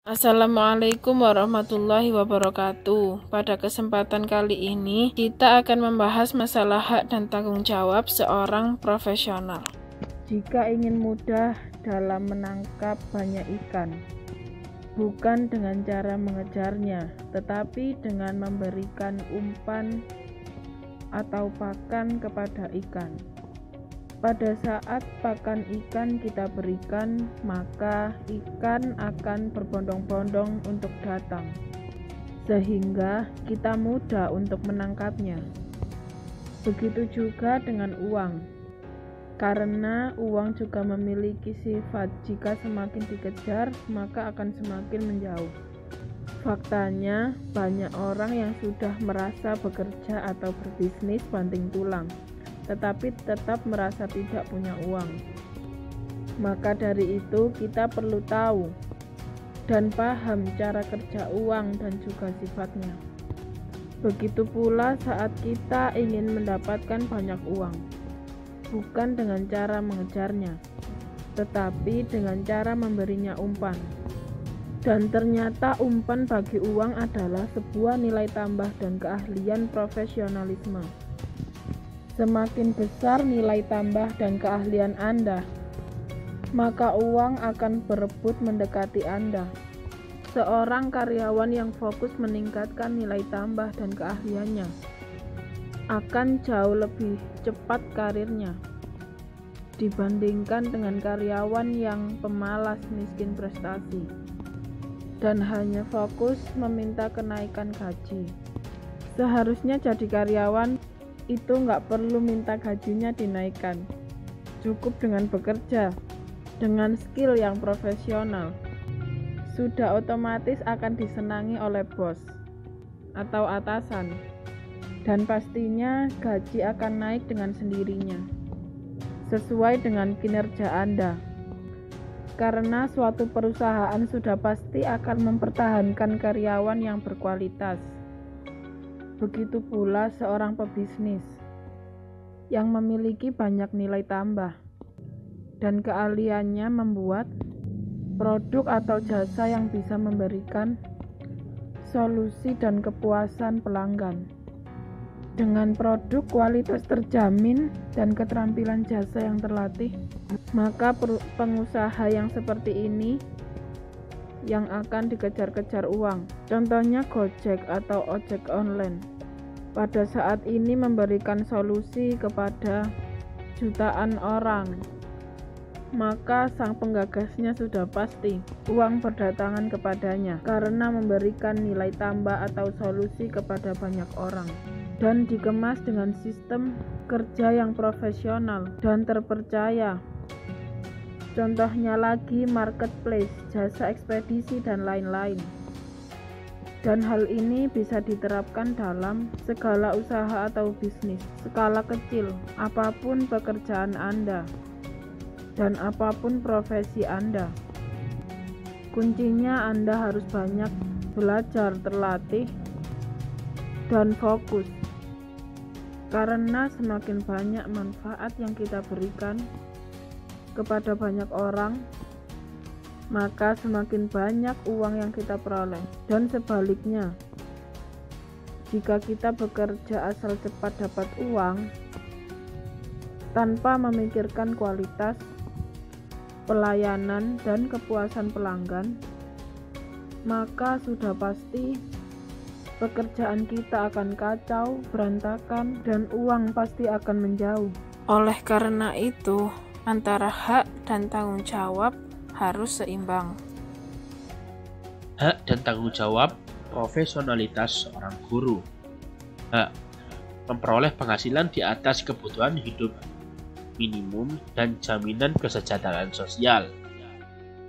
Assalamualaikum warahmatullahi wabarakatuh. Pada kesempatan kali ini, kita akan membahas masalah hak dan tanggung jawab seorang profesional. Jika ingin mudah dalam menangkap banyak ikan, bukan dengan cara mengejarnya, tetapi dengan memberikan umpan atau pakan kepada ikan. Pada saat pakan ikan kita berikan, maka ikan akan berbondong-bondong untuk datang, sehingga kita mudah untuk menangkapnya. Begitu juga dengan uang, karena uang juga memiliki sifat jika semakin dikejar, maka akan semakin menjauh. Faktanya, banyak orang yang sudah merasa bekerja atau berbisnis banting tulang, tetapi tetap merasa tidak punya uang. Maka dari itu kita perlu tahu dan paham cara kerja uang dan juga sifatnya. Begitu pula saat kita ingin mendapatkan banyak uang, bukan dengan cara mengejarnya, tetapi dengan cara memberinya umpan. Dan ternyata umpan bagi uang adalah sebuah nilai tambah dan keahlian profesionalisme. Semakin besar nilai tambah dan keahlian Anda, maka uang akan berebut mendekati Anda. Seorang karyawan yang fokus meningkatkan nilai tambah dan keahliannya akan jauh lebih cepat karirnya dibandingkan dengan karyawan yang pemalas miskin prestasi dan hanya fokus meminta kenaikan gaji. Seharusnya jadi karyawan itu nggak perlu minta gajinya dinaikkan, cukup dengan bekerja dengan skill yang profesional, sudah otomatis akan disenangi oleh bos atau atasan, dan pastinya gaji akan naik dengan sendirinya sesuai dengan kinerja Anda, karena suatu perusahaan sudah pasti akan mempertahankan karyawan yang berkualitas. Begitu pula seorang pebisnis yang memiliki banyak nilai tambah dan keahliannya membuat produk atau jasa yang bisa memberikan solusi dan kepuasan pelanggan. Dengan produk kualitas terjamin dan keterampilan jasa yang terlatih, maka pengusaha yang seperti ini yang akan dikejar-kejar uang. Contohnya Gojek atau ojek online. Pada saat ini memberikan solusi kepada jutaan orang, maka sang penggagasnya sudah pasti uang berdatangan kepadanya karena memberikan nilai tambah atau solusi kepada banyak orang dan dikemas dengan sistem kerja yang profesional dan terpercaya. Contohnya lagi marketplace, jasa ekspedisi, dan lain-lain. Dan hal ini bisa diterapkan dalam segala usaha atau bisnis, skala kecil, apapun pekerjaan Anda, dan apapun profesi Anda. Kuncinya Anda harus banyak belajar, terlatih, dan fokus. Karena semakin banyak manfaat yang kita berikan kepada banyak orang, maka semakin banyak uang yang kita peroleh. Dan sebaliknya, jika kita bekerja asal cepat dapat uang tanpa memikirkan kualitas pelayanan dan kepuasan pelanggan, maka sudah pasti pekerjaan kita akan kacau, berantakan, dan uang pasti akan menjauh. Oleh karena itu, antara hak dan tanggung jawab harus seimbang. Hak dan tanggung jawab profesionalitas seorang guru. Hak memperoleh penghasilan di atas kebutuhan hidup minimum dan jaminan kesejahteraan sosial.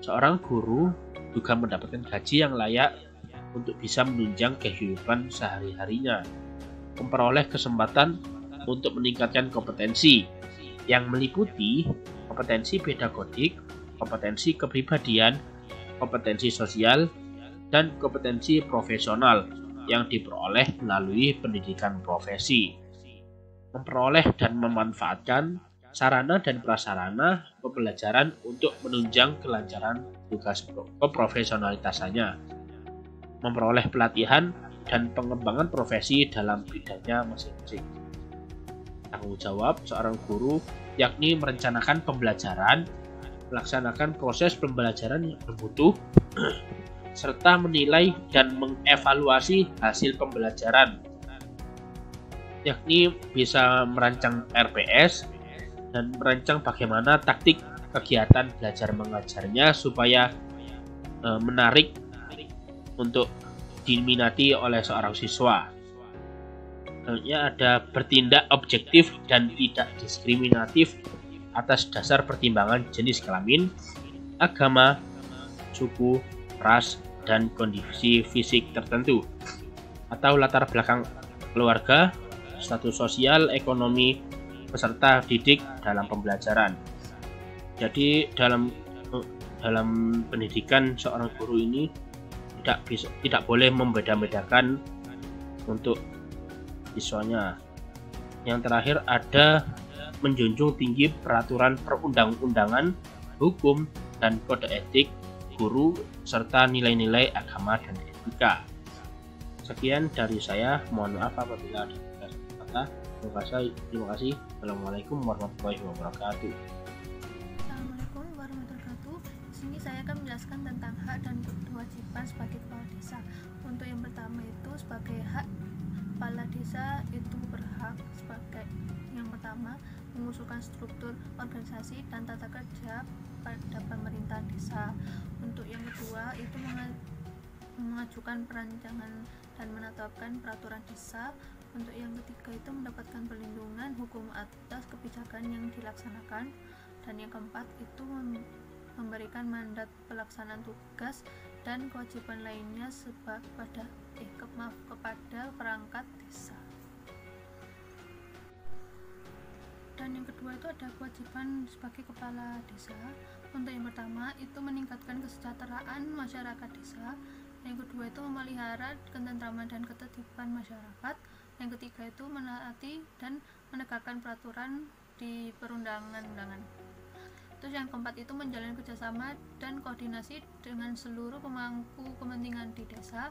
Seorang guru juga mendapatkan gaji yang layak untuk bisa menunjang kehidupan sehari-harinya, memperoleh kesempatan untuk meningkatkan kompetensi yang meliputi kompetensi pedagodik, kompetensi kepribadian, kompetensi sosial, dan kompetensi profesional yang diperoleh melalui pendidikan profesi. Memperoleh dan memanfaatkan sarana dan prasarana pembelajaran untuk menunjang kelancaran tugas keprofesionalitasannya, memperoleh pelatihan dan pengembangan profesi dalam bidangnya masing-masing. Tanggung jawab seorang guru yakni merencanakan pembelajaran, melaksanakan proses pembelajaran yang bermutu, serta menilai dan mengevaluasi hasil pembelajaran, yakni bisa merancang RPS dan merancang bagaimana taktik kegiatan belajar mengajarnya supaya menarik untuk diminati oleh seorang siswa. Selanjutnya ada bertindak objektif dan tidak diskriminatif atas dasar pertimbangan jenis kelamin, agama, suku, ras, dan kondisi fisik tertentu, atau latar belakang keluarga, status sosial, ekonomi, peserta didik dalam pembelajaran. Jadi dalam pendidikan seorang guru ini tidak boleh membeda-bedakan untuk siswanya. Yang terakhir ada menjunjung tinggi peraturan perundang-undangan, hukum, dan kode etik guru serta nilai-nilai agama dan etika. Sekian dari saya, mohon maaf apabila ada kata. Terima kasih. Assalamualaikum warahmatullahi wabarakatuh. Assalamualaikum warahmatullahi wabarakatuh. Di sini saya akan menjelaskan tentang hak dan kewajiban sebagai kepala desa. Untuk yang pertama itu sebagai hak kepala desa itu berhak sebagai yang pertama mengusulkan struktur organisasi dan tata kerja pada pemerintahan desa. Untuk yang kedua itu mengajukan perancangan dan menetapkan peraturan desa. Untuk yang ketiga itu mendapatkan perlindungan hukum atas kebijakan yang dilaksanakan. Dan yang keempat itu memberikan mandat pelaksanaan tugas dan kewajiban lainnya kepada perangkat desa. Dan yang kedua itu ada kewajiban sebagai kepala desa. Untuk yang pertama itu meningkatkan kesejahteraan masyarakat desa. Yang kedua itu memelihara ketentraman dan ketertiban masyarakat. Yang ketiga itu menaati dan menegakkan peraturan di perundang-undangan. Terus yang keempat itu menjalin kerjasama dan koordinasi dengan seluruh pemangku kepentingan di desa.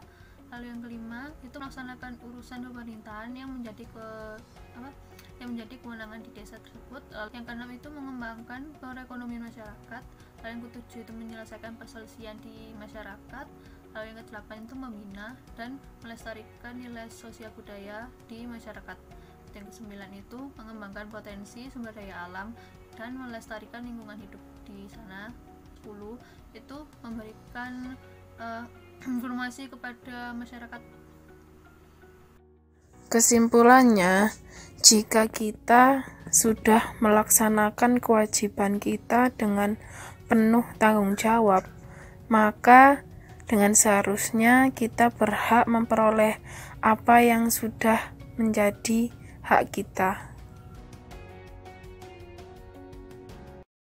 Lalu yang kelima itu melaksanakan urusan pemerintahan yang menjadi kewenangan di desa tersebut. Lalu yang keenam itu mengembangkan perekonomian masyarakat. Lalu yang ketujuh itu menyelesaikan perselisihan di masyarakat. Lalu yang kedelapan itu membina dan melestarikan nilai sosial budaya di masyarakat. Yang kesembilan itu mengembangkan potensi sumber daya alam dan melestarikan lingkungan hidup di sana. 10 itu memberikan informasi kepada masyarakat. Kesimpulannya, jika kita sudah melaksanakan kewajiban kita dengan penuh tanggung jawab, maka dengan seharusnya kita berhak memperoleh apa yang sudah menjadi hak kita.